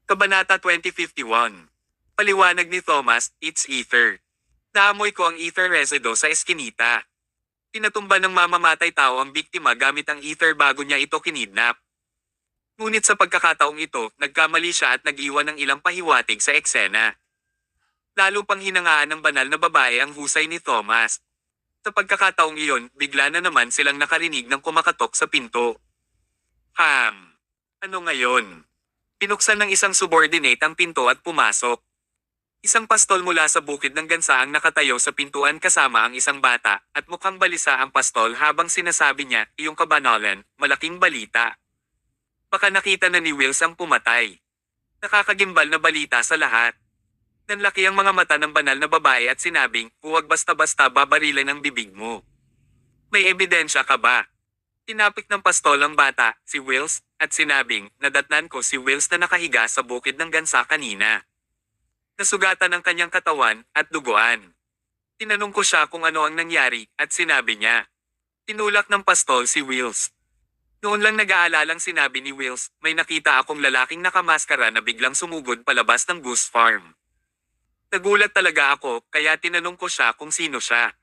Kabanata 2051. Paliwanag ni Thomas, it's ether. Naamoy ko ang ether resido sa eskinita. Pinatumba ng mamamatay tao ang biktima gamit ang ether bago niya ito kinidnap. Ngunit sa pagkakataong ito, nagkamali siya at nag-iwan ng ilang pahiwatig sa eksena. Lalo pang hinangaan ng banal na babae ang husay ni Thomas. Sa pagkakataong iyon, bigla na naman silang nakarinig ng kumakatok sa pinto. Ano ngayon? Pinuksan ng isang subordinate ang pinto at pumasok. Isang pastol mula sa bukid ng gansa ang nakatayo sa pintuan kasama ang isang bata, at mukhang balisa ang pastol habang sinasabi niya, iyong kabanalan, malaking balita. Baka nakita na ni Wills ang pumatay. Nakakagimbal na balita sa lahat. Nanlaki ang mga mata ng banal na babae at sinabing, huwag basta-basta babarilan ang bibig mo. May ebidensya ka ba? Tinapik ng pastol ang bata, si Wills, at sinabing, nadatnan ko si Wills na nakahiga sa bukid ng gansa kanina. Nasugatan ang kanyang katawan at duguan. Tinanong ko siya kung ano ang nangyari at sinabi niya. Tinulak ng pastol si Wills. Noon lang nag-aalalang sinabi ni Wills, may nakita akong lalaking nakamaskara na biglang sumugod palabas ng Goose Farm. Nagulat talaga ako kaya tinanong ko siya kung sino siya.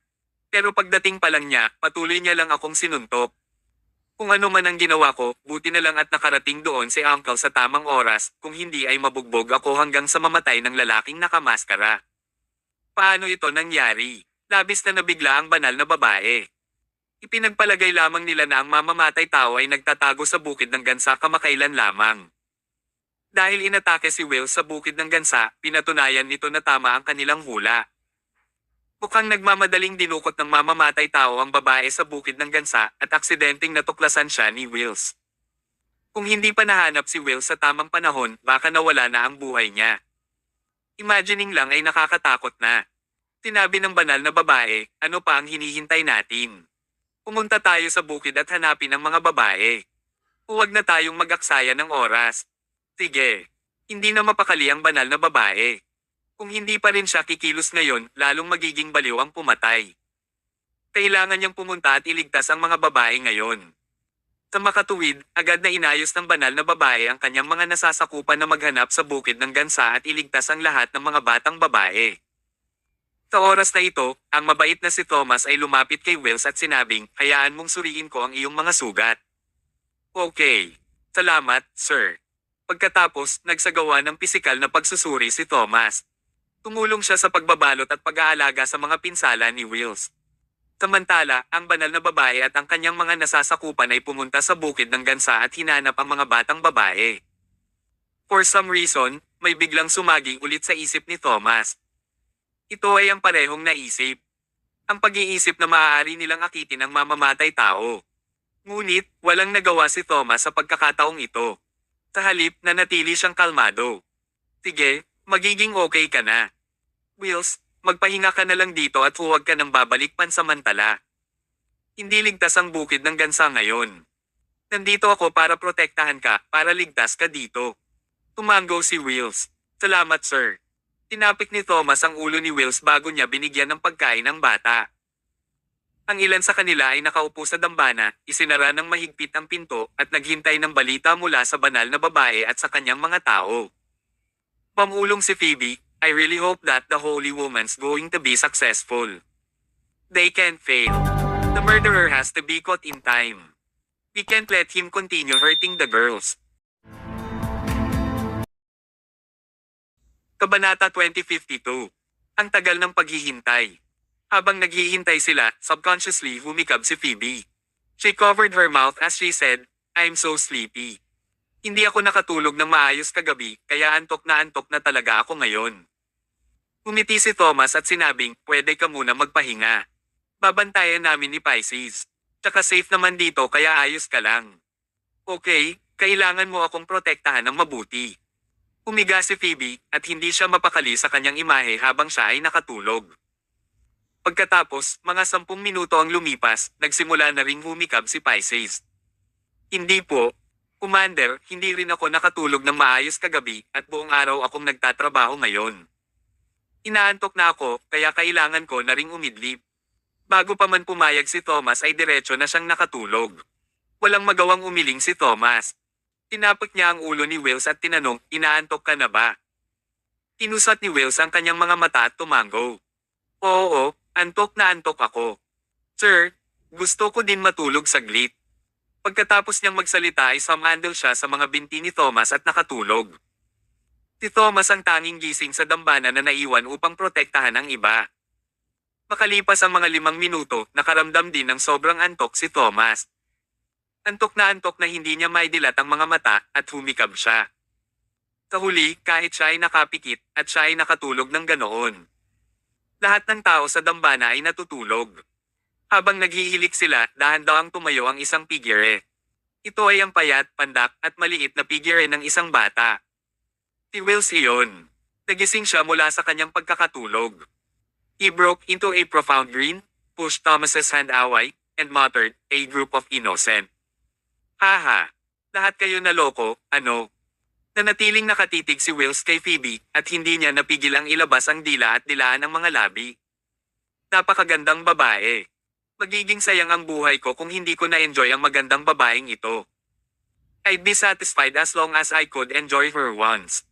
Pero pagdating pa lang niya, patuloy niya lang akong sinuntok. Kung ano man ang ginawa ko, buti na lang at nakarating doon si Uncle sa tamang oras, kung hindi ay mabugbog ako hanggang sa mamatay ng lalaking nakamaskara. Paano ito nangyari? Labis na nabigla ang banal na babae. Ipinagpalagay lamang nila na ang mamamatay tao ay nagtatago sa bukid ng gansa kamakailan lamang. Dahil inatake si Will sa bukid ng gansa, pinatunayan nito na tama ang kanilang hula. Mukhang nagmamadaling dinukot ng mamamatay tao ang babae sa bukid ng gansa at aksidenteng natuklasan siya ni Wills. Kung hindi pa nahanap si Wills sa tamang panahon, baka nawala na ang buhay niya. Imagining lang ay nakakatakot na. Sinabi ng banal na babae, ano pa ang hinihintay natin? Pumunta tayo sa bukid at hanapin ang mga babae. Huwag na tayong mag-aksaya ng oras. Sige. Hindi na mapakali ang banal na babae. Kung hindi pa rin siya kikilos ngayon, lalong magiging baliw ang pumatay. Kailangan niyang pumunta at iligtas ang mga babae ngayon. Sa makatuwid, agad na inayos ng banal na babae ang kanyang mga nasasakupan na maghanap sa bukid ng gansa at iligtas ang lahat ng mga batang babae. Sa oras na ito, ang mabait na si Thomas ay lumapit kay Wills at sinabing, hayaan mong suriin ko ang iyong mga sugat. Okay. Salamat, sir. Pagkatapos, nagsagawa ng pisikal na pagsusuri si Thomas. Tumulong siya sa pagbabalot at pag-aalaga sa mga pinsala ni Wills. Samantala, ang banal na babae at ang kanyang mga nasasakupan ay pumunta sa bukid ng gansa at hinanap ang mga batang babae. For some reason, may biglang sumagi ulit sa isip ni Thomas. Ito ay ang parehong naisip. Ang pag-iisip na maaari nilang akitin ang mamamatay tao. Ngunit, walang nagawa si Thomas sa pagkakataong ito. Sa halip, nanatili siyang kalmado. Sige, magiging okay ka na. Wills, magpahinga ka na lang dito at huwag ka nang babalik pansamantala. Hindi ligtas ang bukid ng gansa ngayon. Nandito ako para protektahan ka, para ligtas ka dito. Tumango si Wills. Salamat, sir. Tinapik ni Thomas ang ulo ni Wills bago niya binigyan ng pagkain ang bata. Ang ilan sa kanila ay nakaupo sa dambana, isinara ng mahigpit ang pinto at naghintay ng balita mula sa banal na babae at sa kanyang mga tao. Pamulong si Phoebe, I really hope that the holy woman's going to be successful. They can't fail. The murderer has to be caught in time. We can't let him continue hurting the girls. Kabanata 2052. Ang tagal ng paghihintay. Habang naghihintay sila, subconsciously humikab si Phoebe. She covered her mouth as she said, I'm so sleepy. Hindi ako nakatulog ng maayos kagabi, kaya antok na talaga ako ngayon. Umiti si Thomas at sinabing, pwede ka muna magpahinga. Babantayan namin ni Pisces. Tsaka safe naman dito kaya ayos ka lang. Okay, kailangan mo akong protektahan ng mabuti. Humiga si Phoebe at hindi siya mapakali sa kanyang imahe habang siya ay nakatulog. Pagkatapos, mga 10 minuto ang lumipas, nagsimula na ring humikab si Pisces. Hindi po. Commander, hindi rin ako nakatulog ng maayos kagabi at buong araw akong nagtatrabaho ngayon. Inaantok na ako, kaya kailangan ko na ring umidlip. Bago pa man pumayag si Thomas ay diretso na siyang nakatulog. Walang magawang umiling si Thomas. Tinapik niya ang ulo ni Wills at tinanong, inaantok ka na ba? Tinusat ni Wills ang kanyang mga mata at tumango. Oo, antok na antok ako. Sir, gusto ko din matulog saglit. Pagkatapos niyang magsalita ay sumandal siya sa mga binti ni Thomas at nakatulog. Si Thomas ang tanging gising sa dambana na naiwan upang protektahan ang iba. Makalipas ang mga 5 minuto, nakaramdam din ng sobrang antok si Thomas. Antok na hindi niya maidilat ang mga mata at humikab siya. Sa huli, kahit siya ay nakapikit at siya ay nakatulog ng ganoon. Lahat ng tao sa dambana ay natutulog. Habang naghihilik sila, dahan-dahang tumayo ang isang figure. Ito ay ang payat, pandak at maliit na figure ng isang bata. Si Wills iyon. Nagising siya mula sa kanyang pagkakatulog. He broke into a profound grin, pushed Thomas's hand away, and muttered, "A group of innocent." Haha. Lahat kayo naloko, ano? Nanatiling nakatitig si Wills kay Phoebe at hindi niya napigil ang ilabas ang dila at dilaan ng mga labi. Napakagandang babae. Magiging sayang ang buhay ko kung hindi ko na-enjoy ang magandang babaeng ito. I'd be satisfied as long as I could enjoy her once.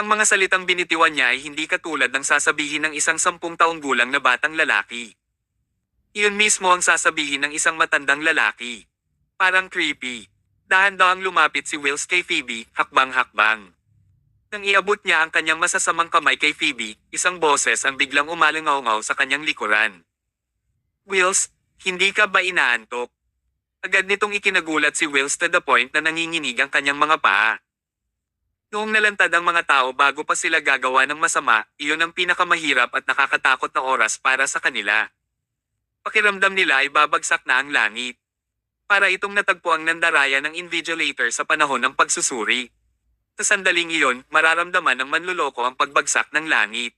Ang mga salitang binitiwan niya ay hindi katulad ng sasabihin ng isang 10 taong gulang na batang lalaki. Iyon mismo ang sasabihin ng isang matandang lalaki. Parang creepy. Dahan-dahang lumapit si Wills kay Phoebe, hakbang-hakbang. Nang iabot niya ang kanyang masasamang kamay kay Phoebe, isang boses ang biglang umalingaw-ngaw sa kanyang likuran. Wills, hindi ka ba inaantok? Agad nitong ikinagulat si Wills to the point na nanginginig ang kanyang mga paa. Noong nalantad ang mga tao bago pa sila gagawa ng masama, iyon ang pinakamahirap at nakakatakot na oras para sa kanila. Pakiramdam nila ay babagsak na ang langit. Para itong natagpo ang nandaraya ng invigilator sa panahon ng pagsusuri. Sa sandaling iyon, mararamdaman ng manluloko ang pagbagsak ng langit.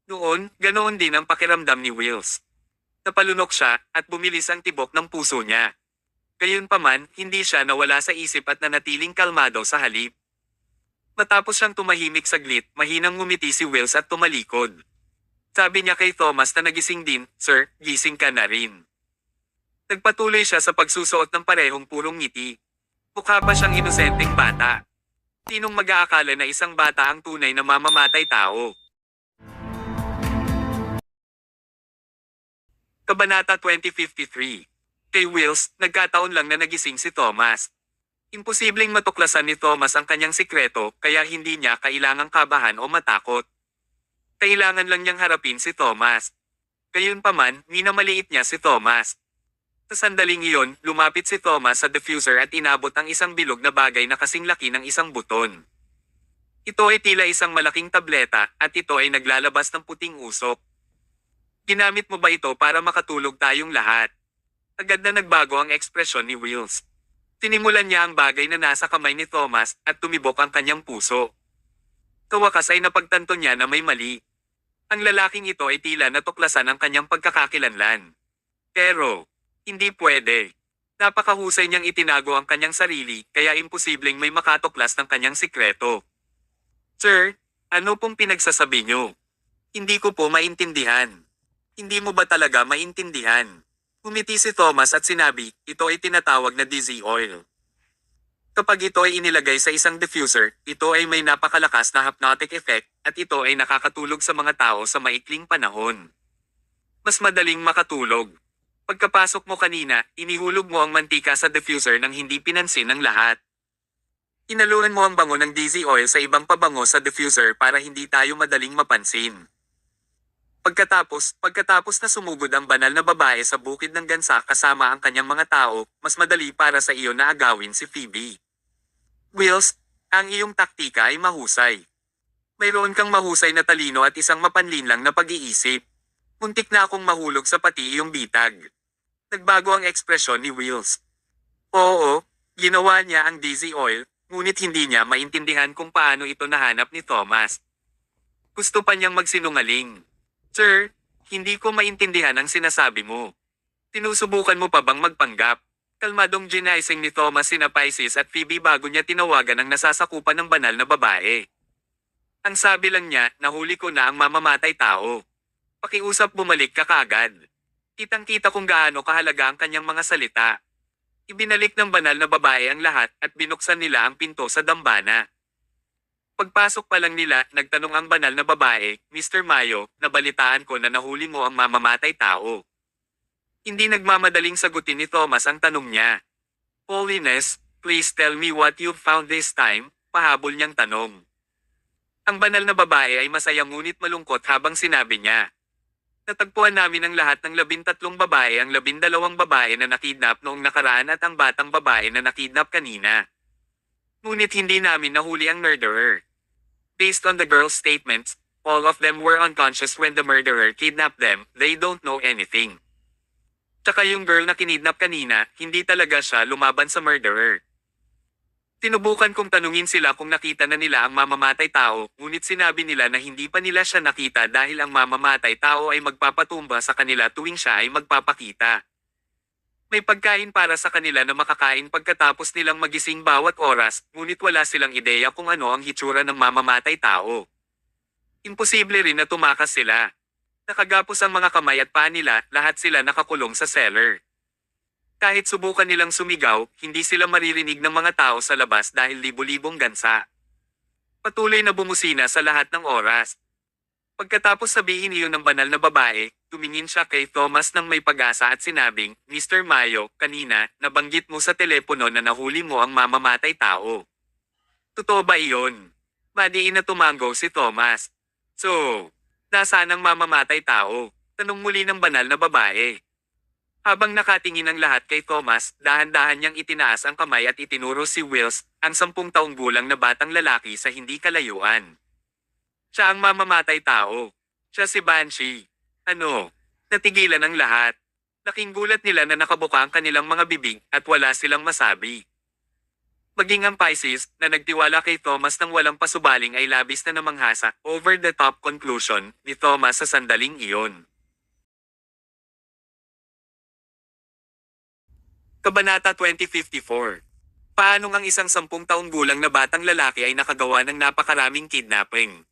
Noon, ganoon din ang pakiramdam ni Wills. Napalunok siya at bumilis ang tibok ng puso niya. Gayunpaman, hindi siya nawala sa isip at nanatiling kalmado sa halip. Matapos siyang tumahimik saglit, mahinang ngumiti si Wills at tumalikod. Sabi niya kay Thomas na nagising din, "Sir, gising ka na rin." Nagpatuloy siya sa pagsusuot ng parehong purong ngiti. Mukha pa siyang inosenteng bata. Sinong mag-aakala na isang bata ang tunay na mamamatay tao? Kabanata 2053. Kay Wills, nagkataon lang na nagising si Thomas. Imposibleng matuklasan ni Thomas ang kanyang sikreto kaya hindi niya kailangang kabahan o matakot. Kailangan lang niyang harapin si Thomas. Gayunpaman, minamaliit niya si Thomas. Sa sandaling iyon, lumapit si Thomas sa diffuser at inabot ang isang bilog na bagay na kasing laki ng isang buton. Ito ay tila isang malaking tableta at ito ay naglalabas ng puting usok. Ginamit mo ba ito para makatulog tayong lahat? Agad na nagbago ang ekspresyon ni Wills. Tinimulan niya ang bagay na nasa kamay ni Thomas at tumibok ang kanyang puso. Sa wakas ay napagtanto niya na may mali. Ang lalaking ito ay tila natuklasan ang kanyang pagkakakilanlan. Pero, hindi pwede. Napakahusay niyang itinago ang kanyang sarili kaya imposibleng may makatuklas ng kanyang sikreto. Sir, ano pong pinagsasabi niyo? Hindi ko po maintindihan. Hindi mo ba talaga maintindihan? Umiti si Thomas at sinabi, ito ay tinatawag na dizzy oil. Kapag ito ay inilagay sa isang diffuser, ito ay may napakalakas na hypnotic effect at ito ay nakakatulog sa mga tao sa maikling panahon. Mas madaling makatulog. Pagkapasok mo kanina, inihulog mo ang mantika sa diffuser nang hindi pinansin ng lahat. Inaluhan mo ang bango ng dizzy oil sa ibang pabango sa diffuser para hindi tayo madaling mapansin. Pagkatapos na sumugod ang banal na babae sa bukid ng gansa kasama ang kanyang mga tao, mas madali para sa iyo na agawin si Phoebe. Wills, ang iyong taktika ay mahusay. Mayroon kang mahusay na talino at isang mapanlinlang na pag-iisip. Muntik na akong mahulog sa pati iyong bitag. Nagbago ang ekspresyon ni Wills. Oo, ginawa niya ang dizzy oil, ngunit hindi niya maintindihan kung paano ito nahanap ni Thomas. Gusto pa niyang magsinungaling. Sir, hindi ko maintindihan ang sinasabi mo. Sinusubukan mo pa bang magpanggap? Kalmadong ginaising ni Thomas sina Pisces at Phoebe bago niya tinawagan ang nasasakupan ng banal na babae. Ang sabi lang niya, nahuli ko na ang mamamatay tao. Pakiusap bumalik ka kaagad. Kitang-kita kung gaano kahalaga ang kanyang mga salita. Ibinalik ng banal na babae ang lahat at binuksan nila ang pinto sa dambana. Pagpasok pa lang nila, nagtanong ang banal na babae, Mr. Mayo, nabalitaan ko na nahuli mo ang mamamatay tao. Hindi nagmamadaling sagutin ni Thomas ang tanong niya. Holiness, please tell me what you found this time, pahabol niyang tanong. Ang banal na babae ay masaya ngunit malungkot habang sinabi niya. Natagpuan namin ang lahat ng 13 babae, ang 12 babae na nakidnap noong nakaraan at ang batang babae na nakidnap kanina. Ngunit hindi namin nahuli ang murderer. Based on the girls' statements, all of them were unconscious when the murderer kidnapped them, they don't know anything. Tsaka yung girl na kinidnap kanina, hindi talaga siya lumaban sa murderer. Tinubukan kong tanungin sila kung nakita na nila ang mamamatay tao, ngunit sinabi nila na hindi pa nila siya nakita dahil ang mamamatay tao ay magpapatumba sa kanila tuwing siya ay magpapakita. May pagkain para sa kanila na makakain pagkatapos nilang magising bawat oras, ngunit wala silang ideya kung ano ang hitsura ng mamamatay tao. Imposible rin na tumakas sila. Nakagapos ang mga kamay at paa nila, lahat sila nakakulong sa cellar. Kahit subukan nilang sumigaw, hindi sila maririnig ng mga tao sa labas dahil libo-libong gansa. Patuloy na bumusina sa lahat ng oras. Pagkatapos sabihin iyon ng banal na babae, tumingin siya kay Thomas ng may pag-asa at sinabing, Mr. Mayo, kanina, nabanggit mo sa telepono na nahuli mo ang mamamatay tao. Totoo ba iyon? Madiin na tumango si Thomas. So, nasaan ang mamamatay tao? Tanong muli ng banal na babae. Habang nakatingin ang lahat kay Thomas, dahan-dahan niyang itinaas ang kamay at itinuro si Wills, ang 10 taong gulang na batang lalaki sa hindi kalayuan. Siya ang mamamatay tao. Siya si Banshee. Ano? Natigilan ang lahat. Laking gulat nila na nakabuka ang kanilang mga bibig at wala silang masabi. Maging ang Pisces, na nagtiwala kay Thomas ng walang pasubaling ay labis na namanghasa, over-the-top conclusion ni Thomas sa sandaling iyon. Kabanata 2054. Paano ang isang 10 taong gulang na batang lalaki ay nakagawa ng napakaraming kidnapping?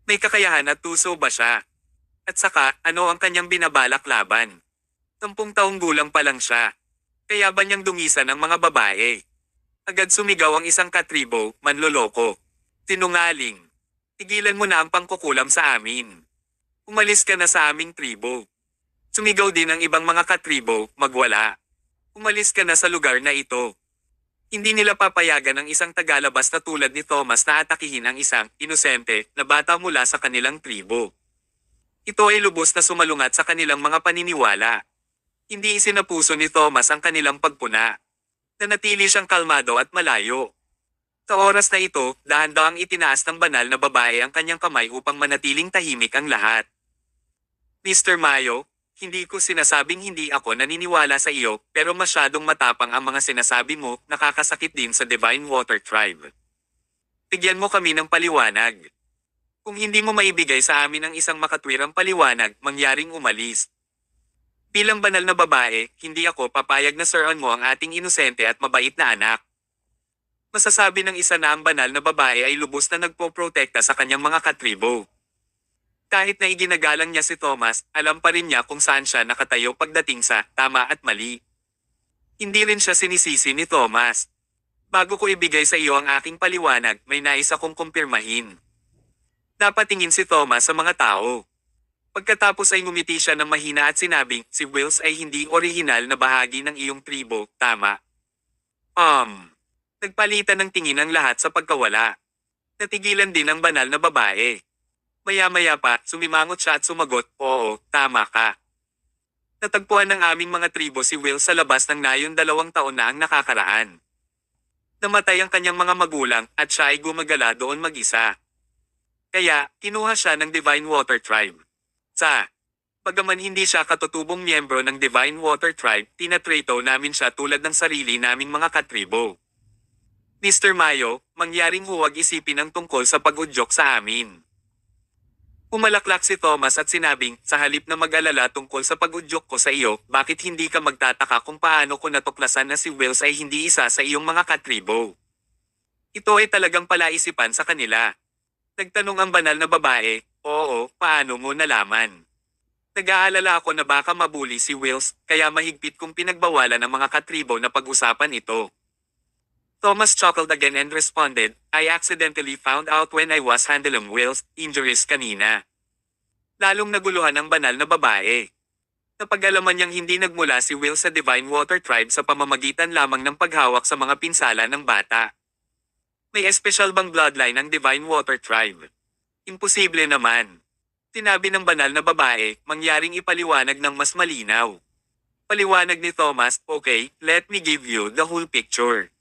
May kakayahan at tuso ba siya? At saka, ano ang kanyang binabalak laban? 10 taong gulang pa lang siya. Kaya ba niyang dungisan ang mga babae? Agad sumigaw ang isang katribo, manloloko. Sinungaling. Tigilan mo na ang pangkukulam sa amin. Umalis ka na sa aming tribo. Sumigaw din ang ibang mga katribo, magwala. Umalis ka na sa lugar na ito. Hindi nila papayagan ang isang tagalabas na tulad ni Thomas na atakihin ang isang inosente na bata mula sa kanilang tribo. Ito ay lubos na sumalungat sa kanilang mga paniniwala. Hindi isinapuso ni Thomas ang kanilang pagpuna. Nanatili siyang kalmado at malayo. Sa oras na ito, dahan-dahang itinaas ng banal na babae ang kanyang kamay upang manatiling tahimik ang lahat. Mr. Mayo, hindi ko sinasabing hindi ako naniniwala sa iyo, pero masyadong matapang ang mga sinasabi mo, nakakasakit din sa Divine Water Tribe. Bigyan mo kami ng paliwanag. Kung hindi mo maibigay sa amin ang isang makatwirang paliwanag, mangyaring umalis. Bilang banal na babae, hindi ako papayag na siraan mo ang ating inosente at mabait na anak. Masasabi ng isa na ang banal na babae ay lubos na nagpoprotekta sa kanyang mga katribo. Kahit na iginagalang niya si Thomas, alam pa rin niya kung saan siya nakatayo pagdating sa tama at mali. Hindi rin siya sinisisi ni Thomas. Bago ko ibigay sa iyo ang aking paliwanag, may nais akong kumpirmahin. Napatingin si Thomas sa mga tao. Pagkatapos ay ngumiti siya ng mahina at sinabing, si Wills ay hindi orihinal na bahagi ng iyong tribo, tama? Nagpalitan ng tingin ang lahat sa pagkawala. Natigilan din ang banal na babae. Maya-maya pa, sumimangot siya at sumagot, oo, tama ka. Natagpuan ng aming mga tribo si Will sa labas ng nayon 2 taon na ang nakakaraan. Namatay ang kanyang mga magulang at siya ay gumagala doon mag-isa. Kaya, kinuha siya ng Divine Water Tribe. Bagaman hindi siya katutubong miyembro ng Divine Water Tribe, tinatrato namin siya tulad ng sarili naming mga katribo. Mr. Mayo, mangyaring huwag isipin ang tungkol sa pag-udyok sa amin. Umalaklak si Thomas at sinabing, sa halip na mag-alala tungkol sa pag-udyok ko sa iyo, bakit hindi ka magtataka kung paano ko natuklasan na si Wills ay hindi isa sa iyong mga katribo? Ito ay talagang palaisipan sa kanila. Nagtanong ang banal na babae, oo, paano mo nalaman? Nag-aalala ako na baka mabuli si Wills, kaya mahigpit kong pinagbawalan ng mga katribo na pag-usapan ito. Thomas chuckled again and responded, I accidentally found out when I was handling Will's injuries kanina. Lalong naguluhan ang banal na babae. Napag-alaman niyang hindi nagmula si Will sa Divine Water Tribe sa pamamagitan lamang ng paghawak sa mga pinsala ng bata. May espesyal bang bloodline ang Divine Water Tribe? Imposible naman. Sinabi ng banal na babae, mangyaring ipaliwanag ng mas malinaw. Paliwanag ni Thomas, okay, let me give you the whole picture.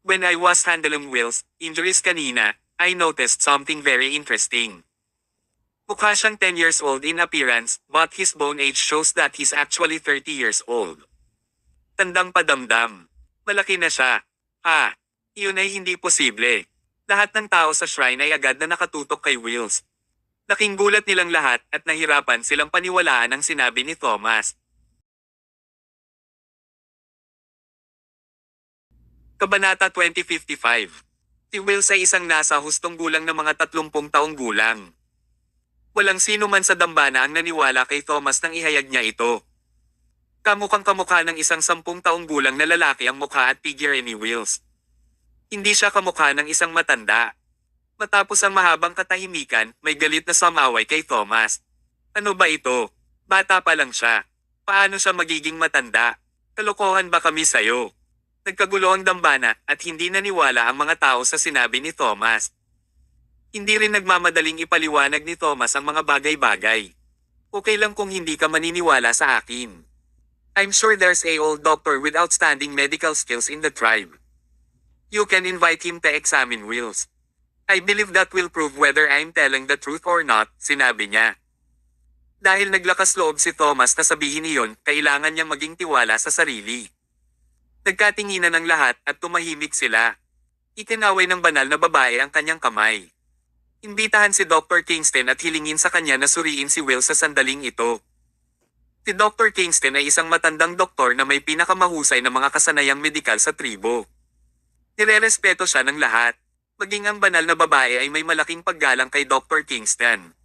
When I was handling Will's injuries kanina, I noticed something very interesting. Mukha siyang 10 years old in appearance, but his bone age shows that he's actually 30 years old. Tandang padamdam. Malaki na siya. Iyon ay hindi posible. Lahat ng tao sa shrine ay agad na nakatutok kay Wills. Laking gulat nilang lahat at nahirapan silang paniwalaan ang sinabi ni Thomas. Kabanata 2055. Si Wills ay isang nasa hustong gulang na mga 30 taong gulang. Walang sino man sa dambana ang naniwala kay Thomas nang ihayag niya ito. Kamukhang kamukha ng isang 10 taong gulang na lalaki ang mukha at figure ni Wills. Hindi siya kamukha ng isang matanda. Matapos ang mahabang katahimikan, may galit na sumaway kay Thomas. Ano ba ito? Bata pa lang siya. Paano siya magiging matanda? Kalokohan ba kami sayo? Nagkagulo ang dambana at hindi naniwala ang mga tao sa sinabi ni Thomas. Hindi rin nagmamadaling ipaliwanag ni Thomas ang mga bagay-bagay. Okay lang kung hindi ka maniniwala sa akin. I'm sure there's a old doctor with outstanding medical skills in the tribe. You can invite him to examine Wills. I believe that will prove whether I'm telling the truth or not, sinabi niya. Dahil naglakas loob si Thomas na sabihin iyon, kailangan niyang maging tiwala sa sarili. Nagkatinginan ng lahat at tumahimik sila. Itinaway ng banal na babae ang kanyang kamay. Imbitahan si Dr. Kingston at hilingin sa kanya na suriin si Will sa sandaling ito. Si Dr. Kingston ay isang matandang doktor na may pinakamahusay na mga kasanayang medikal sa tribo. Nirerespeto siya ng lahat. Maging ang banal na babae ay may malaking paggalang kay Dr. Kingston.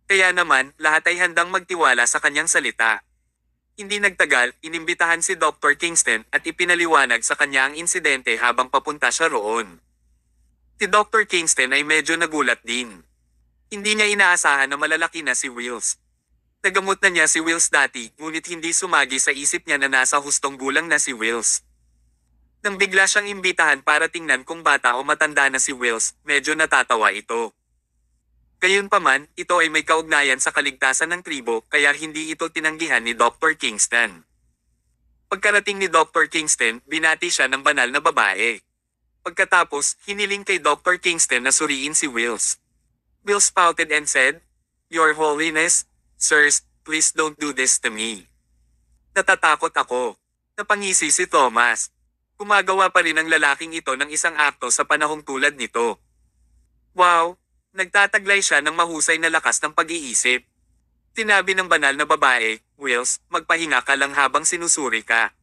Kaya naman, lahat ay handang magtiwala sa kanyang salita. Hindi nagtagal, inimbitahan si Dr. Kingston at ipinaliwanag sa kanya ang insidente habang papunta siya roon. Si Dr. Kingston ay medyo nagulat din. Hindi niya inaasahan na malalaki na si Wills. Nagamot na niya si Wills dati, ngunit hindi sumagi sa isip niya na nasa hustong gulang na si Wills. Nang bigla siyang imbitahan para tingnan kung bata o matanda na si Wills, medyo natatawa ito. Gayunpaman, ito ay may kaugnayan sa kaligtasan ng tribo, kaya hindi ito tinanggihan ni Dr. Kingston. Pagkarating ni Dr. Kingston, binati siya ng banal na babae. Pagkatapos, hiniling kay Dr. Kingston na suriin si Wills. Wills pouted and said, Your Holiness, sirs, please don't do this to me. Natatakot ako. Napangisi si Thomas. Gumagawa pa rin ang lalaking ito ng isang akto sa panahong tulad nito. Wow! Nagtataglay siya ng mahusay na lakas ng pag-iisip. Sinabi ng banal na babae, Wills, magpahinga ka lang habang sinusuri ka.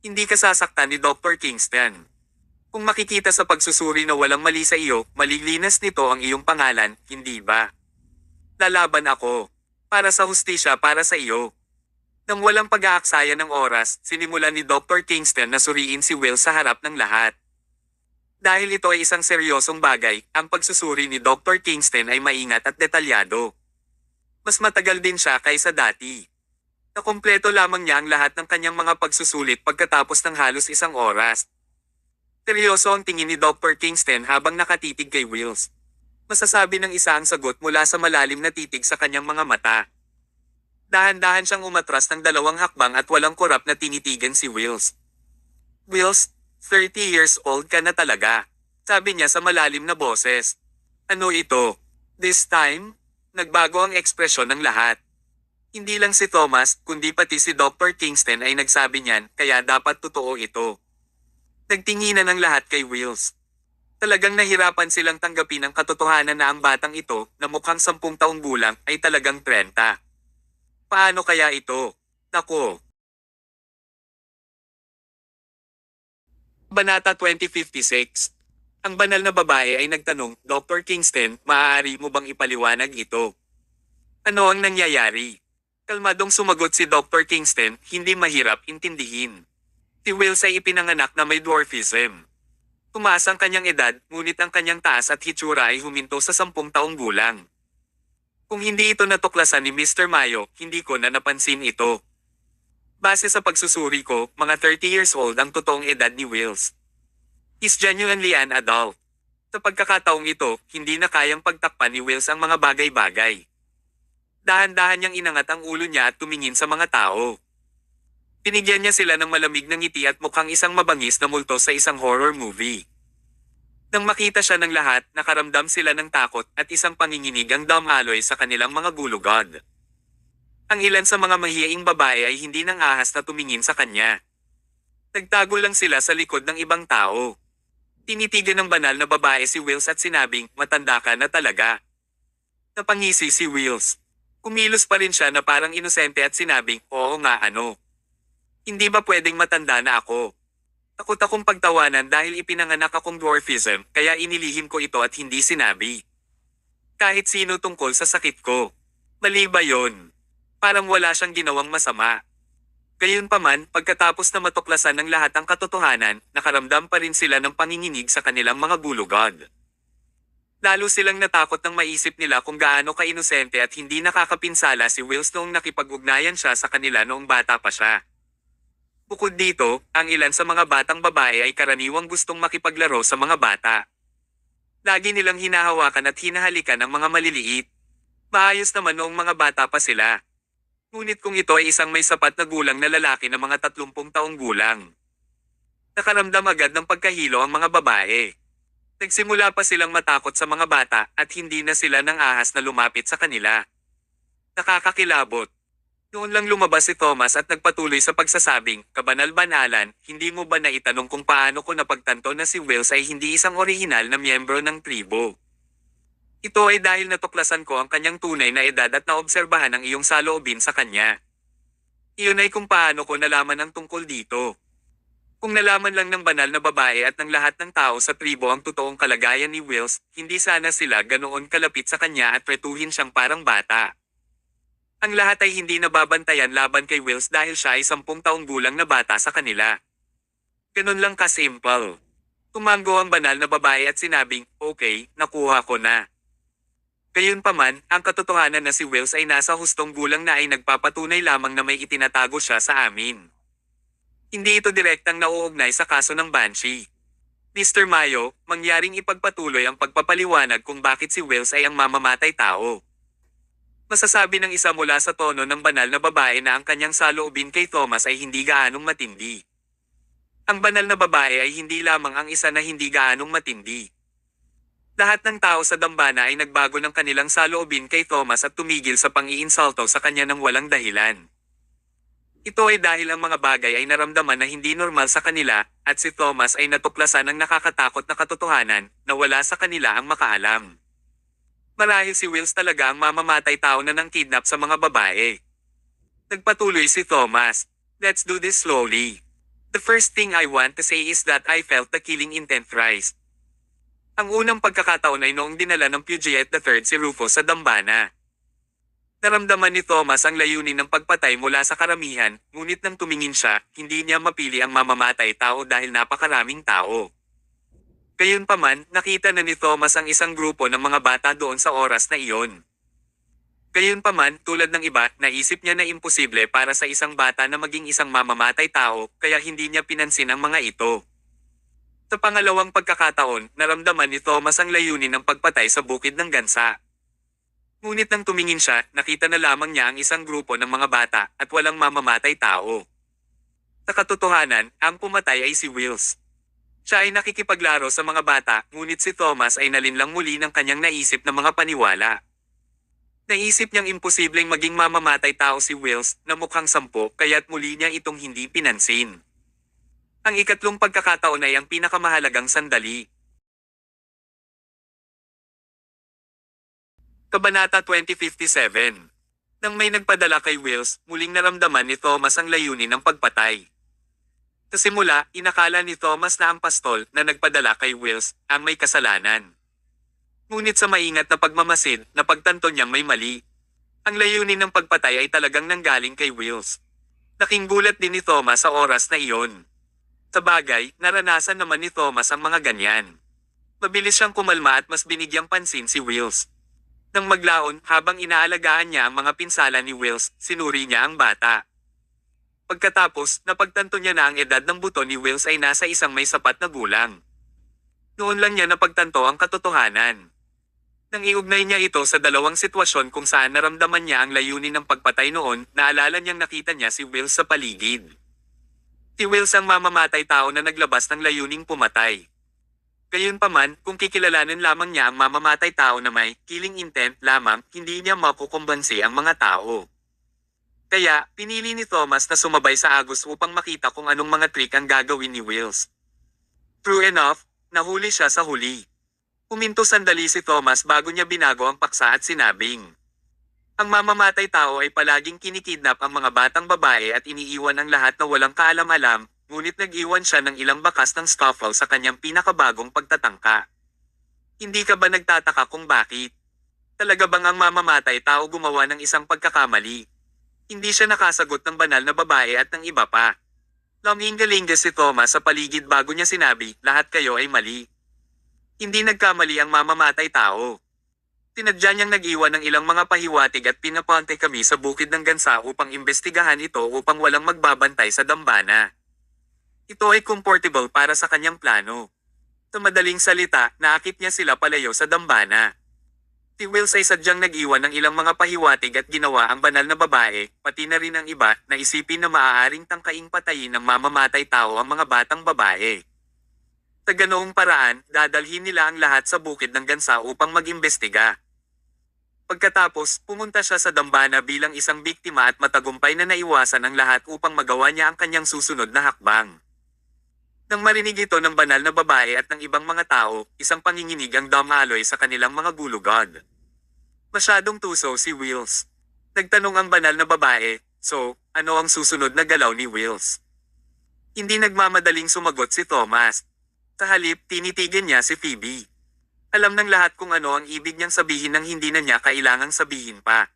Hindi ka sasaktan ni Dr. Kingston. Kung makikita sa pagsusuri na walang mali sa iyo, malilinas nito ang iyong pangalan, hindi ba? Lalaban ako. Para sa hustisya para sa iyo. Nang walang pag-aaksaya ng oras, sinimulan ni Dr. Kingston na suriin si Will sa harap ng lahat. Dahil ito ay isang seryosong bagay, ang pagsusuri ni Dr. Kingston ay maingat at detalyado. Mas matagal din siya kaysa dati. Nakumpleto lamang niya ang lahat ng kanyang mga pagsusulit pagkatapos ng halos 1 oras. Seryoso ang tingin ni Dr. Kingston habang nakatitig kay Wills. Masasabi ng isa ang sagot mula sa malalim na titig sa kanyang mga mata. Dahan-dahan siyang umatras ng 2 hakbang at walang kurap na tinitigan si Wills. Wills, 30 years old ka na talaga, sabi niya sa malalim na boses. Ano ito? This time, nagbago ang ekspresyon ng lahat. Hindi lang si Thomas, kundi pati si Dr. Kingston ay nagsabi niyan, kaya dapat totoo ito. Nagtinginan ng lahat kay Wills. Talagang nahirapan silang tanggapin ang katotohanan na ang batang ito, na mukhang 10 taong gulang, ay talagang 30. Paano kaya ito? Nako. Banata 2056. Ang banal na babae ay nagtanong, Dr. Kingston, maaari mo bang ipaliwanag ito? Ano ang nangyayari? Kalmadong sumagot si Dr. Kingston, hindi mahirap intindihin. Si Wills ay ipinanganak na may dwarfism. Tumaas ang kanyang edad, ngunit ang kanyang taas at hitsura ay huminto sa 10 taong gulang. Kung hindi ito natuklasan ni Mr. Mayo, hindi ko na napansin ito. Base sa pagsusuri ko, mga 30 years old ang totoong edad ni Wills. He's genuinely an adult. Sa pagkakataong ito, hindi na kayang pagtakpan ni Wills ang mga bagay-bagay. Dahan-dahan niyang inangat ang ulo niya at tumingin sa mga tao. Binigyan niya sila ng malamig na ngiti at mukhang isang mabangis na multo sa isang horror movie. Nang makita siya ng lahat, nakaramdam sila ng takot at isang panginginig ang damaloy sa kanilang mga gulugod. Ang ilan sa mga mahiyaing babae ay hindi nang ahas na tumingin sa kanya. Nagtago lang sila sa likod ng ibang tao. Tinitigan ng banal na babae si Wills at sinabing, matanda ka na talaga. Napangisi si Wills. Kumilos pa rin siya na parang inosente at sinabing, oo nga ano. Hindi ba pwedeng matanda na ako? Takot akong pagtawanan dahil ipinanganak akong dwarfism, kaya inilihim ko ito at hindi sinabi. Kahit sino tungkol sa sakit ko. Mali ba yon? Parang wala siyang ginawang masama. Gayunpaman, pagkatapos na matuklasan ng lahat ang katotohanan, nakaramdam pa rin sila ng panginginig sa kanilang mga gulugod. Lalo silang natakot nang maisip nila kung gaano ka-inosente at hindi nakakapinsala si Wills noong nakipag-ugnayan siya sa kanila noong bata pa siya. Bukod dito, ang ilan sa mga batang babae ay karaniwang gustong makipaglaro sa mga bata. Lagi nilang hinahawakan at hinahalikan ang mga maliliit. Maayos naman noong mga bata pa sila. Ngunit kung ito ay isang may sapat na gulang na lalaki na mga 30 taong gulang. Nakaramdam agad ng pagkahilo ang mga babae. Nagsimula pa silang matakot sa mga bata at hindi na sila nang ahas na lumapit sa kanila. Nakakakilabot. Noon lang lumabas si Thomas at nagpatuloy sa pagsasabing, kabanal-banalan, hindi mo ba naitanong kung paano ko napagtanto na si Wills ay hindi isang orihinal na miyembro ng tribo? Ito ay dahil natuklasan ko ang kanyang tunay na edad at naobserbahan ang iyong saloobin sa kanya. Iyon ay kung paano ko nalaman ang tungkol dito. Kung nalaman lang ng banal na babae at ng lahat ng tao sa tribo ang totoong kalagayan ni Wills, hindi sana sila ganoon kalapit sa kanya at pretuhin siyang parang bata. Ang lahat ay hindi nababantayan laban kay Wills dahil siya ay 10 taong gulang na bata sa kanila. Ganun lang kasimple. Tumango ang banal na babae at sinabing, okay, nakuha ko na. Gayunpaman, ang katotohanan na si Wills ay nasa hustong gulang na ay nagpapatunay lamang na may itinatago siya sa amin. Hindi ito direktang nauugnay sa kaso ng Banshee. Mr. Mayo, mangyaring ipagpatuloy ang pagpapaliwanag kung bakit si Wills ay ang mamamatay tao. Masasabi ng isa mula sa tono ng banal na babae na ang kanyang saloobin kay Thomas ay hindi gaanong matindi. Ang banal na babae ay hindi lamang ang isa na hindi gaanong matindi. Lahat ng tao sa dambana ay nagbago ng kanilang saloobin kay Thomas at tumigil sa pang-iinsulto sa kanya ng walang dahilan. Ito ay dahil ang mga bagay ay naramdaman na hindi normal sa kanila, at si Thomas ay natuklasan ng nakakatakot na katotohanan na wala sa kanila ang makaalam. Marahil si Wills talaga ang mamamatay tao na nang kidnap sa mga babae. Nagpatuloy si Thomas. Let's do this slowly. The first thing I want to say is that I felt the killing intent rise. Ang unang pagkakataon ay noong dinala ng Puget III si Rufus sa dambana. Naramdaman ni Thomas ang layunin ng pagpatay mula sa karamihan, ngunit nang tumingin siya, hindi niya mapili ang mamamatay tao dahil napakaraming tao. Gayunpaman, nakita na ni Thomas ang isang grupo ng mga bata doon sa oras na iyon. Gayunpaman, tulad ng iba, naisip niya na imposible para sa isang bata na maging isang mamamatay tao, kaya hindi niya pinansin ang mga ito. Sa pangalawang pagkakataon, naramdaman ni Thomas ang layunin ng pagpatay sa bukid ng gansa. Ngunit nang tumingin siya, nakita na lamang niya ang isang grupo ng mga bata at walang mamamatay tao. Sa katotohanan, ang pumatay ay si Wills. Siya ay nakikipaglaro sa mga bata, ngunit si Thomas ay nalinlang muli ng kanyang naisip na mga paniwala. Naisip niyang imposibleng maging mamamatay tao si Wills na mukhang 10, kaya't muli niya itong hindi pinansin. Ang ikatlong pagkakataon ay ang pinakamahalagang sandali. Kabanata 2057. Nang may nagpadala kay Wills, muling naramdaman ni Thomas ang layunin ng pagpatay. Sa simula, inakala ni Thomas na ang pastol na nagpadala kay Wills ang may kasalanan. Ngunit sa maingat na pagmamasid, napagtanto niyang may mali. Ang layunin ng pagpatay ay talagang nanggaling kay Wills. Laking gulat din ni Thomas sa oras na iyon. Sa bagay, naranasan naman ni Thomas ang mga ganyan. Mabilis siyang kumalma at mas binigyang pansin si Wills. Nang maglaon, habang inaalagaan niya ang mga pinsala ni Wills, sinuri niya ang bata. Pagkatapos, napagtanto niya na ang edad ng buto ni Wills ay nasa isang may sapat na gulang. Noon lang niya napagtanto ang katotohanan. Nang iugnay niya ito sa dalawang sitwasyon kung saan naramdaman niya ang layunin ng pagpatay noon, naalala niyang nakita niya si Wills sa paligid. Si Wills ang mamamatay tao na naglabas ng layuning pumatay. Gayunpaman, kung kikilalanin lamang niya ang mamamatay tao na may killing intent lamang, hindi niya makukumbansi ang mga tao. Kaya, pinili ni Thomas na sumabay sa Agus upang makita kung anong mga trick ang gagawin ni Wills. True enough, nahuli siya sa huli. Huminto sandali si Thomas bago niya binago ang paksa at sinabing, ang mamamatay tao ay palaging kinikidnap ang mga batang babae at iniiwan ang lahat na walang kaalam-alam, ngunit nag-iwan siya ng ilang bakas ng scuffle sa kanyang pinakabagong pagtatangka. Hindi ka ba nagtataka kung bakit? Talaga bang ang mamamatay tao gumawa ng isang pagkakamali? Hindi siya nakasagot ng banal na babae at ng iba pa. Laminggalinga si Thomas sa paligid bago niya sinabi, lahat kayo ay mali. Hindi nagkamali ang mamamatay tao. Tinadya niyang nag-iwan ng ilang mga pahiwatig at pinapante kami sa bukid ng gansa upang imbestigahan ito upang walang magbabantay sa dambana. Ito ay comfortable para sa kanyang plano. Sa madaling salita, naakit niya sila palayo sa dambana. Si Wills ay sadyang nag-iwan ng ilang mga pahiwatig at ginawa ang banal na babae, pati na rin ang iba, na isipin na maaaring tangkaing patayin ng mamamatay tao ang mga batang babae. Sa ganoong paraan, dadalhin nila ang lahat sa bukid ng gansa upang mag-imbestiga. Pagkatapos, pumunta siya sa dambana bilang isang biktima at matagumpay na naiwasan ang lahat upang magawa niya ang kanyang susunod na hakbang. Nang marinig ito ng banal na babae at ng ibang mga tao, isang panginginig ang dumaloy sa kanilang mga gulugod. Masyadong tuso si Wills. Nagtanong ang banal na babae, so, ano ang susunod na galaw ni Wills? Hindi nagmamadaling sumagot si Thomas. Sa halip, tinitigan niya si Phoebe. Alam ng lahat kung ano ang ibig niyang sabihin nang hindi na niya kailangang sabihin pa.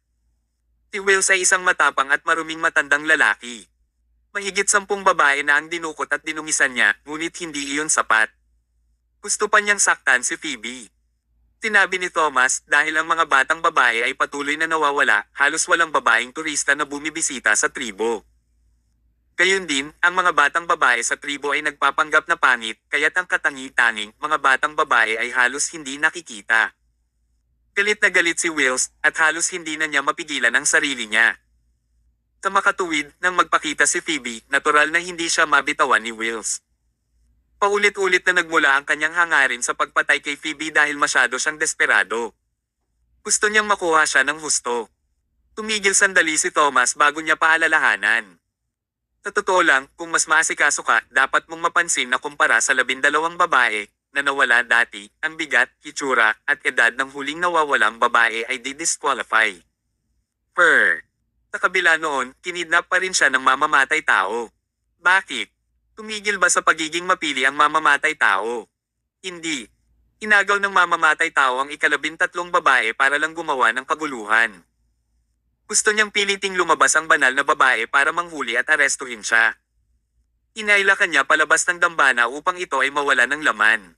Si Wills ay isang matapang at maruming matandang lalaki. Mahigit 10 babae na ang dinukot at dinungisan niya, ngunit hindi iyon sapat. Gusto pa niyang saktan si Phoebe. Sinabi ni Thomas, dahil ang mga batang babae ay patuloy na nawawala, halos walang babaeng turista na bumibisita sa tribo. Gayun din, ang mga batang babae sa tribo ay nagpapanggap na pangit, kaya't ang katangi-tanging mga batang babae ay halos hindi nakikita. Galit na galit si Wills, at halos hindi na niya mapigilan ang sarili niya. Sa makatuwid, nang magpakita si Phoebe, natural na hindi siya mabitawan ni Wills. Paulit-ulit na nagmula ang kanyang hangarin sa pagpatay kay Phoebe dahil masyado siyang desperado. Gusto niyang makuha siya ng husto. Tumigil sandali si Thomas bago niya paalalahanan. Sa totoo lang, kung mas maasikaso ka, dapat mong mapansin na kumpara sa 12 babae na nawala dati, ang bigat, hitsura, at edad ng huling nawawalang babae ay di-disqualify. Sa kabila noon, kinidnap pa rin siya ng mamamatay tao. Bakit? Tumigil ba sa pagiging mapili ang mamamatay tao? Hindi. Inagaw ng mamamatay tao ang 13 babae para lang gumawa ng kaguluhan. Gusto niyang piliting lumabas ang banal na babae para manghuli at arestuhin siya. Inaila kanya palabas ng dambana upang ito ay mawala ng laman.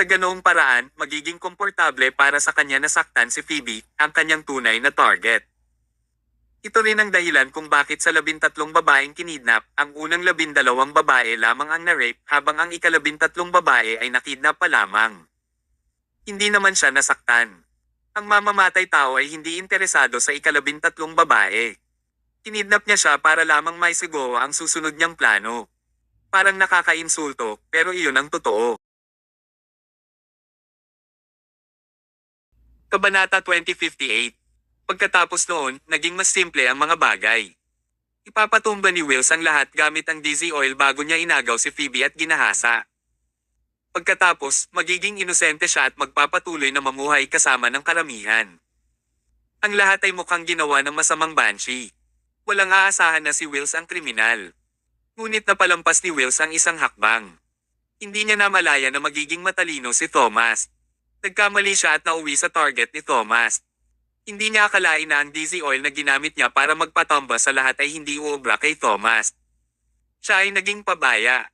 Sa ganoong paraan, magiging komportable para sa kanya na saktan si Phoebe, ang kanyang tunay na target. Ito rin ang dahilan kung bakit sa 13 babaeng kinidnap, ang unang 12 babae lamang ang na-rape habang ang ika-13 babae ay nakidnap pa lamang. Hindi naman siya nasaktan. Ang mamamatay tao ay hindi interesado sa ika-13 babae. Kinidnap niya siya para lamang may sigawa ang susunod niyang plano. Parang nakakainsulto, pero iyon ang totoo. Kabanata 2058. Pagkatapos noon, naging mas simple ang mga bagay. Ipapatumba ni Wills ang lahat gamit ang diesel oil bago niya inagaw si Phoebe at ginahasa. Pagkatapos, magiging inosente siya at magpapatuloy na mamuhay kasama ng karamihan. Ang lahat ay mukhang ginawa ng masamang banshee. Walang aasahan na si Wills ang kriminal. Ngunit napalampas ni Wills ang isang hakbang. Hindi niya namalaya na magiging matalino si Thomas. Nagkamali siya at nauwi sa target ni Thomas. Hindi niya akalain na ang diesel oil na ginamit niya para magpatomba sa lahat ay hindi uubra kay Thomas. Siya ay naging pabaya.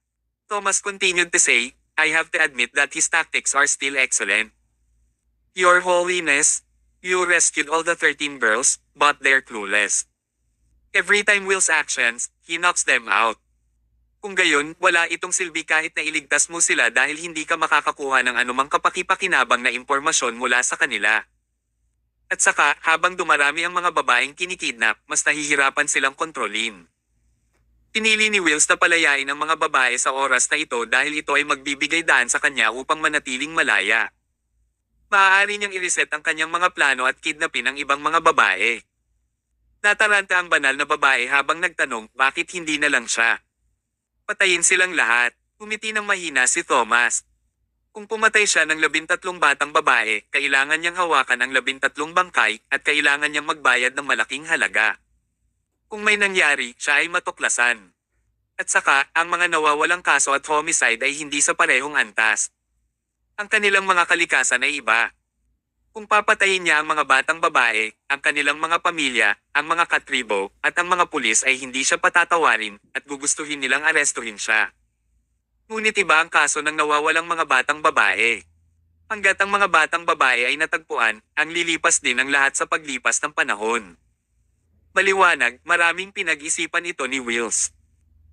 Thomas continued to say, I have to admit that his tactics are still excellent. Your Holiness, you rescued all the 13 girls, but they're clueless. Every time Will's actions, he knocks them out. Kung gayon, wala itong silbi kahit na iligtas mo sila dahil hindi ka makakakuha ng anumang kapakipakinabang na impormasyon mula sa kanila. At saka, habang dumarami ang mga babaeng kinikidnap, mas nahihirapan silang kontrolin. Pinili ni Wills na palayain ang mga babae sa oras na ito dahil ito ay magbibigay daan sa kanya upang manatiling malaya. Maaari niyang i-reset ang kanyang mga plano at kidnapin ang ibang mga babae. Nataranta ang banal na babae habang nagtanong bakit hindi na lang siya. Patayin silang lahat. Umiti ng mahina si Thomas. Kung pumatay siya ng 13 batang babae, kailangan niyang hawakan ang 13 bangkay at kailangan niyang magbayad ng malaking halaga. Kung may nangyari, siya ay matuklasan. At saka, ang mga nawawalang kaso at homicide ay hindi sa parehong antas. Ang kanilang mga kalikasan ay iba. Kung papatayin niya ang mga batang babae, ang kanilang mga pamilya, ang mga katribo, at ang mga pulis ay hindi siya patatawarin at gugustuhin nilang arestuhin siya. Ngunit iba ang kaso ng nawawalang mga batang babae. Hanggat ang mga batang babae ay natagpuan, ang lilipas din ang lahat sa paglipas ng panahon. Maliwanag, maraming pinag-isipan ito ni Wills.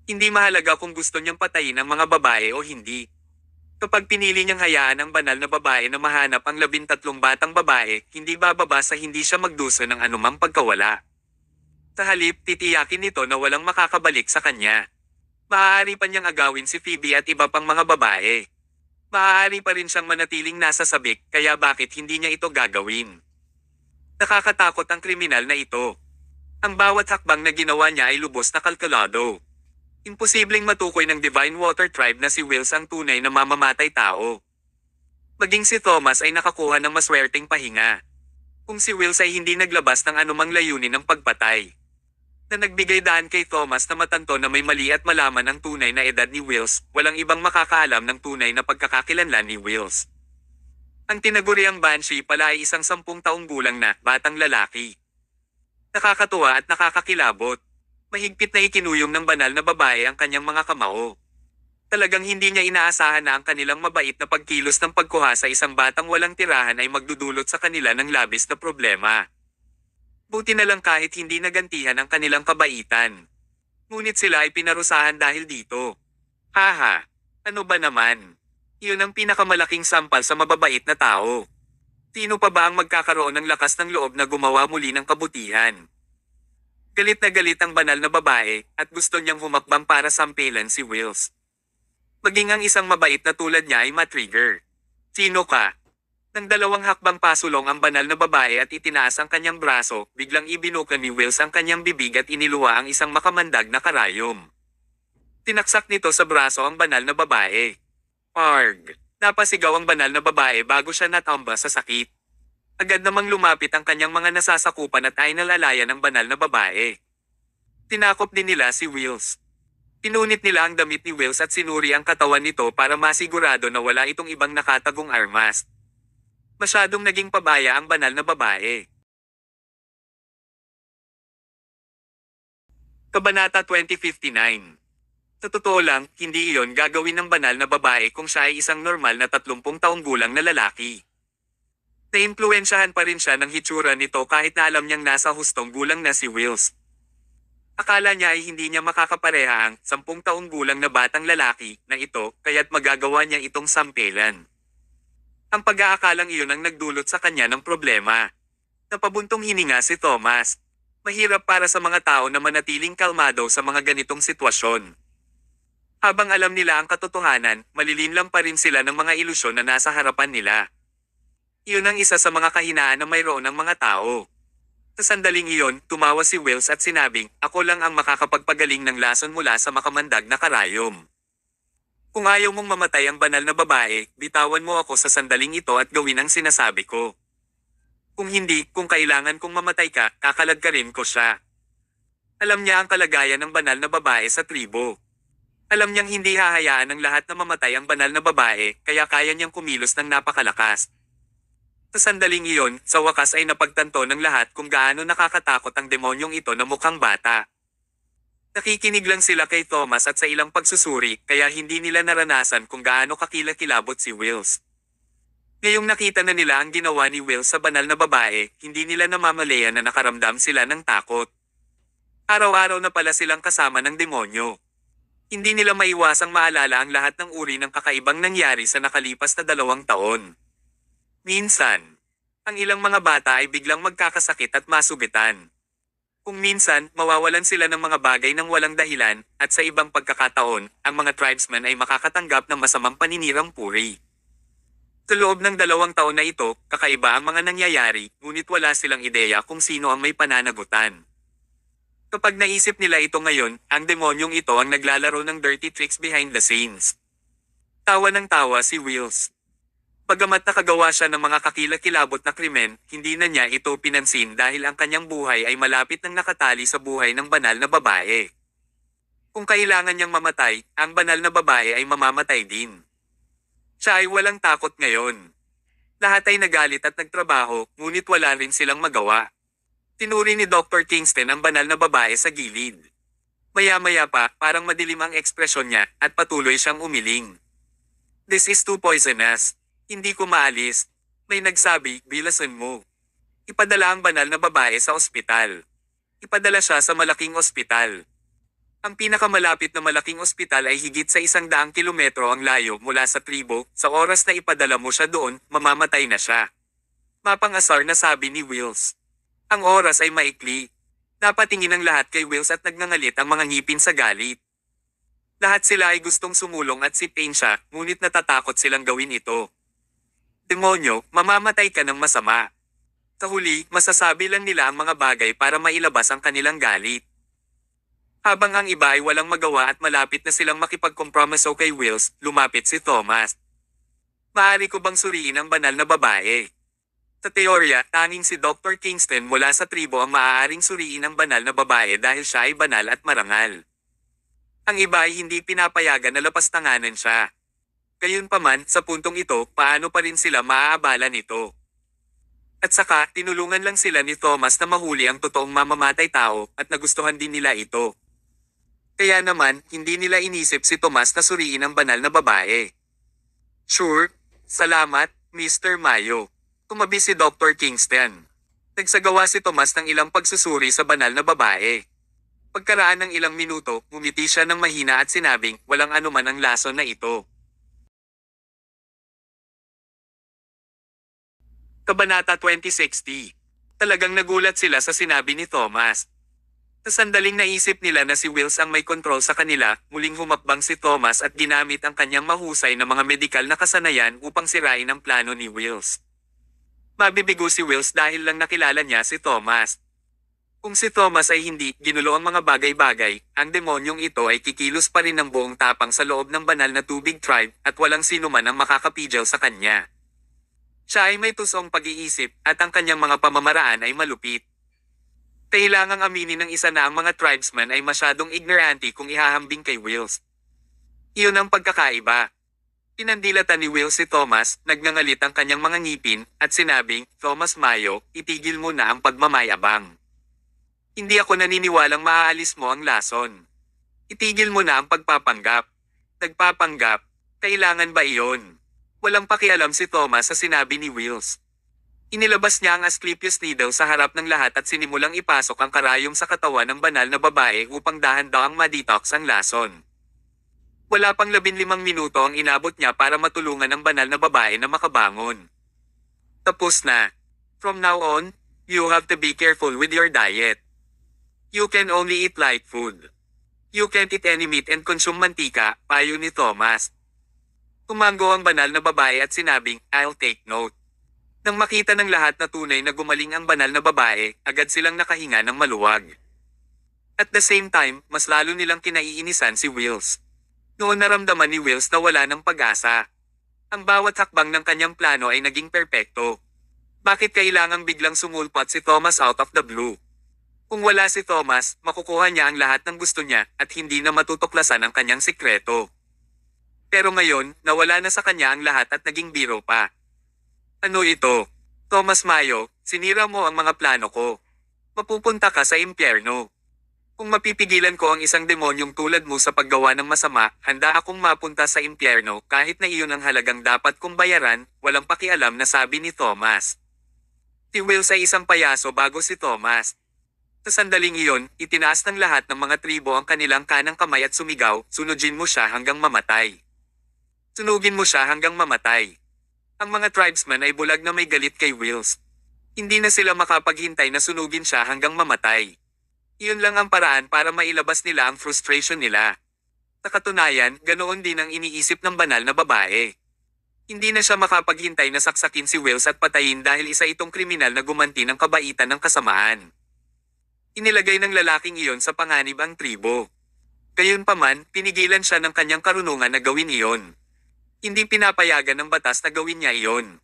Hindi mahalaga kung gusto niyang patayin ang mga babae o hindi. Kapag pinili niyang hayaan ang banal na babae na mahanap ang 13 batang babae, hindi bababa sa hindi siya magdusa ng anumang pagkawala. Sa halip, titiyakin nito na walang makakabalik sa kanya. Maaari pa niyang agawin si Phoebe at iba pang mga babae. Maaari pa rin siyang manatiling nasa sabik, kaya bakit hindi niya ito gagawin? Nakakatakot ang kriminal na ito. Ang bawat hakbang na ginawa niya ay lubos na kalkulado. Imposibleng matukoy ng Divine Water Tribe na si Wills ang tunay na mamamatay tao. Maging si Thomas ay nakakuha ng maswerteng pahinga. Kung si Wills ay hindi naglabas ng anumang layunin ng pagpatay. Na nagbigay daan kay Thomas na matanto na may mali at malaman ang tunay na edad ni Wills, walang ibang makakaalam ng tunay na pagkakakilanlan ni Wills. Ang tinaguriang Banshee pala ay isang 10 taong gulang na batang lalaki. Nakakatuwa at nakakakilabot. Mahigpit na ikinuyong ng banal na babae ang kanyang mga kamao. Talagang hindi niya inaasahan na ang kanilang mabait na pagkilos ng pagkuha sa isang batang walang tirahan ay magdudulot sa kanila ng labis na problema. Buti na lang kahit hindi nagantihan ang kanilang kabaitan. Ngunit sila ay pinarusahan dahil dito. Haha, ano ba naman? Iyon ang pinakamalaking sampal sa mababait na tao. Sino pa ba ang magkakaroon ng lakas ng loob na gumawa muli ng kabutihan? Galit na galit ang banal na babae at gusto niyang humakbang para sampilan si Wills. Maging ang isang mabait na tulad niya ay matrigger. Sino ka? Nang 2 hakbang pasulong ang banal na babae at itinaas ang kanyang braso, biglang ibinuka ni Wills ang kanyang bibig at iniluwa ang isang makamandag na karayom. Tinaksak nito sa braso ang banal na babae. Arg! Napasigaw ang banal na babae bago siya natamba sa sakit. Agad namang lumapit ang kanyang mga nasasakupan at ay nalalaya ng banal na babae. Tinakop din nila si Wills. Pinunit nila ang damit ni Wills at sinuri ang katawan nito para masigurado na wala itong ibang nakatagong armas. Masyadong naging pabaya ang banal na babae. Kabanata 2059. Sa totoo lang, hindi iyon gagawin ng banal na babae kung siya ay isang normal na 30 taong gulang na lalaki. Naimpluwensyahan pa rin siya ng hitsura nito kahit na alam niyang nasa hustong gulang na si Wills. Akala niya ay hindi niya makakapareha ang 10 taong gulang na batang lalaki na ito kaya't magagawa niya itong sampelan. Ang pag-aakalang iyon ang nagdulot sa kanya ng problema. Napabuntong hininga si Thomas. Mahirap para sa mga tao na manatiling kalmado sa mga ganitong sitwasyon. Habang alam nila ang katotohanan, malilinlang pa rin sila ng mga ilusyon na nasa harapan nila. Iyon ang isa sa mga kahinaan na mayroon ng mga tao. Sa sandaling iyon, tumawa si Wills at sinabing, ako lang ang makakapagpagaling ng lason mula sa makamandag na karayom. Kung ayaw mong mamatay ang banal na babae, bitawan mo ako sa sandaling ito at gawin ang sinasabi ko. Kung hindi, kung kailangan kong mamatay ka, kakalagkarin ko siya. Alam niya ang kalagayan ng banal na babae sa tribo. Alam niyang hindi hahayaan ng lahat na mamatay ang banal na babae, kaya kaya niyang kumilos ng napakalakas. Sa sandaling iyon, sa wakas ay napagtanto ng lahat kung gaano nakakatakot ang demonyong ito na mukhang bata. Nakikinig lang sila kay Thomas at sa ilang pagsusuri, kaya hindi nila naranasan kung gaano kakilakilabot si Wills. Ngayong nakita na nila ang ginawa ni Will sa banal na babae, hindi nila namamalayan na nakaramdam sila ng takot. Araw-araw na pala silang kasama ng demonyo. Hindi nila maiwasang maalala ang lahat ng uri ng kakaibang nangyari sa nakalipas na 2 taon. Minsan, ang ilang mga bata ay biglang magkakasakit at masubitan. Kung minsan, mawawalan sila ng mga bagay ng walang dahilan, at sa ibang pagkakataon, ang mga tribesmen ay makakatanggap ng masamang paninirang puri. Sa loob ng 2 taon na ito, kakaiba ang mga nangyayari, ngunit wala silang ideya kung sino ang may pananagutan. Kapag naisip nila ito ngayon, ang demonyong ito ang naglalaro ng dirty tricks behind the scenes. Tawa ng tawa si Wills. Bagamat nakagawa siya ng mga kakilakilabot na krimen, hindi na niya ito pinansin dahil ang kanyang buhay ay malapit nang nakatali sa buhay ng banal na babae. Kung kailangan niyang mamatay, ang banal na babae ay mamamatay din. Siya ay walang takot ngayon. Lahat ay nagalit at nagtrabaho, ngunit wala rin silang magawa. Tinuri ni Dr. Kingston ang banal na babae sa gilid. Maya-maya pa, parang madilim ang ekspresyon niya, at patuloy siyang umiling. "This is too poisonous. Hindi ko maalis." May nagsabi, "Bilasan mo." Ipadala ang banal na babae sa ospital. Ipadala siya sa malaking ospital. Ang pinakamalapit na malaking ospital ay higit sa 100 kilometro ang layo mula sa tribo. Sa oras na ipadala mo siya doon, mamamatay na siya. Mapang-asar na sabi ni Wills. Ang oras ay maikli. Napatingin ang lahat kay Wills at nagngangalit ang mga ngipin sa galit. Lahat sila ay gustong sumulong at sipain siya, ngunit natatakot silang gawin ito. "Demonyo, mamamatay ka ng masama." Sa huli, masasabi lang nila ang mga bagay para mailabas ang kanilang galit. Habang ang iba ay walang magawa at malapit na silang makipagkompromiso kay Wills, lumapit si Thomas. "Maaari ko bang suriin ang banal na babae?" Sa teorya, tanging si Dr. Kingston mula sa tribo ang maaaring suriin ang banal na babae dahil siya ay banal at marangal. Ang iba ay hindi pinapayagan na lapastanganan siya. Gayunpaman, sa puntong ito, paano pa rin sila maaabala nito? At saka, tinulungan lang sila ni Thomas na mahuli ang totoong mamamatay tao, at nagustuhan din nila ito. Kaya naman, hindi nila inisip si Thomas na suriin ang banal na babae. "Sure, salamat, Mr. Mayo." Tumabi si Dr. Kingston. Nagsagawa si Thomas ng ilang pagsusuri sa banal na babae. Pagkaraan ng ilang minuto, ngumiti siya ng mahina at sinabing, "Walang anuman ang lason na ito." Kabanata 2060. Talagang nagulat sila sa sinabi ni Thomas. Sa sandaling naisip nila na si Wills ang may kontrol sa kanila, muling humapbang si Thomas at ginamit ang kanyang mahusay na mga medikal na kasanayan upang sirain ang plano ni Wills. Mabibigo si Wills dahil lang nakilala niya si Thomas. Kung si Thomas ay hindi ginulo ang mga bagay-bagay, ang demonyong ito ay kikilos pa rin ng buong tapang sa loob ng banal na tubig tribe at walang sino man ang makakapigil sa kanya. Siya ay may tusong pag-iisip at ang kanyang mga pamamaraan ay malupit. Kailangang aminin ng isa na ang mga tribesmen ay masyadong ignorante kung ihahambing kay Wills. Iyon ang pagkakaiba. Pinandilatan ni Wills si Thomas, nagngangalit ang kanyang mga ngipin, at sinabing, "Thomas Mayo, itigil mo na ang pagmamayabang. Hindi ako naniniwalang maaalis mo ang lason. Itigil mo na ang pagpapanggap." Nagpapanggap? Kailangan ba iyon? Walang pakialam si Thomas sa sinabi ni Wills. Inilabas niya ang Asclepius needle sa harap ng lahat at sinimulang ipasok ang karayom sa katawan ng banal na babae upang dahan-dahang ma-detox ang lason. Wala pang 15 minuto ang inabot niya para matulungan ang banal na babae na makabangon. Tapos na. From now on, you have to be careful with your diet. You can only eat light food. You can't eat any meat and consume mantika, payo ni Thomas. Tumango ang banal na babae at sinabing, "I'll take note." Nang makita ng lahat na tunay na gumaling ang banal na babae, agad silang nakahinga ng maluwag. At the same time, mas lalo nilang kinaiinisan si Wills. Noon naramdaman ni Wills na wala ng pag-asa. Ang bawat hakbang ng kanyang plano ay naging perpekto. Bakit kailangang biglang sumulpot si Thomas out of the blue? Kung wala si Thomas, makukuha niya ang lahat ng gusto niya at hindi na matutuklasan ang kanyang sikreto. Pero ngayon, nawala na sa kanya ang lahat at naging biro pa. Ano ito? Thomas Mayo, sinira mo ang mga plano ko. Mapupunta ka sa impyerno. Kung mapipigilan ko ang isang demonyong tulad mo sa paggawa ng masama, handa akong mapunta sa impyerno kahit na iyon ang halagang dapat kong bayaran, walang pakialam na sabi ni Thomas. Si Wills ay isang payaso bago si Thomas. Sa sandaling iyon, itinaas ng lahat ng mga tribo ang kanilang kanang kamay at sumigaw, sunugin mo siya hanggang mamatay. Sunugin mo siya hanggang mamatay. Ang mga tribesmen ay bulag na may galit kay Wills. Hindi na sila makapaghintay na sunugin siya hanggang mamatay. Iyon lang ang paraan para mailabas nila ang frustration nila. Sa katunayan, ganoon din ang iniisip ng banal na babae. Hindi na siya makapaghintay na saksakin si Wills at patayin dahil isa itong kriminal na gumanti ng kabaitan ng kasamaan. Inilagay ng lalaking iyon sa panganib ang tribo. Gayunpaman, pinigilan siya ng kanyang karunungan na gawin iyon. Hindi pinapayagan ng batas na gawin niya iyon.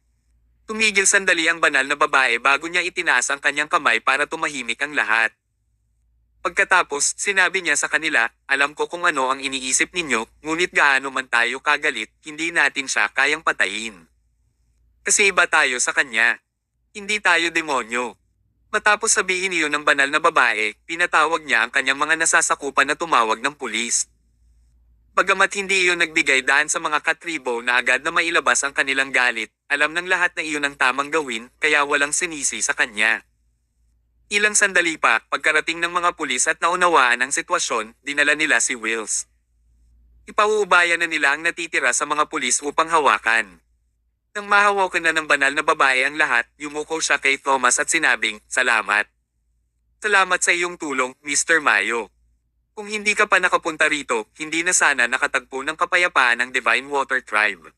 Tumigil sandali ang banal na babae bago niya itinaas ang kanyang kamay para tumahimik ang lahat. Pagkatapos, sinabi niya sa kanila, alam ko kung ano ang iniisip ninyo, ngunit gaano man tayo kagalit, hindi natin siya kayang patayin. Kasi iba tayo sa kanya. Hindi tayo demonyo. Matapos sabihin iyon ng banal na babae, pinatawag niya ang kanyang mga nasasakupan na tumawag ng pulis. Bagamat hindi iyon nagbigay daan sa mga katribo na agad na mailabas ang kanilang galit, alam ng lahat na iyon ang tamang gawin, kaya walang sinisi sa kanya. Ilang sandali pa, pagkarating ng mga pulis at naunawaan ang sitwasyon, dinala nila si Wills. Ipauubayan na nila ang natitira sa mga pulis upang hawakan. Nang mahawakan na ng banal na babae ang lahat, yumuko siya kay Thomas at sinabing, salamat. Salamat sa iyong tulong, Mr. Mayo. Kung hindi ka pa nakapunta rito, hindi na sana nakatagpo ng kapayapaan ang Divine Water Tribe.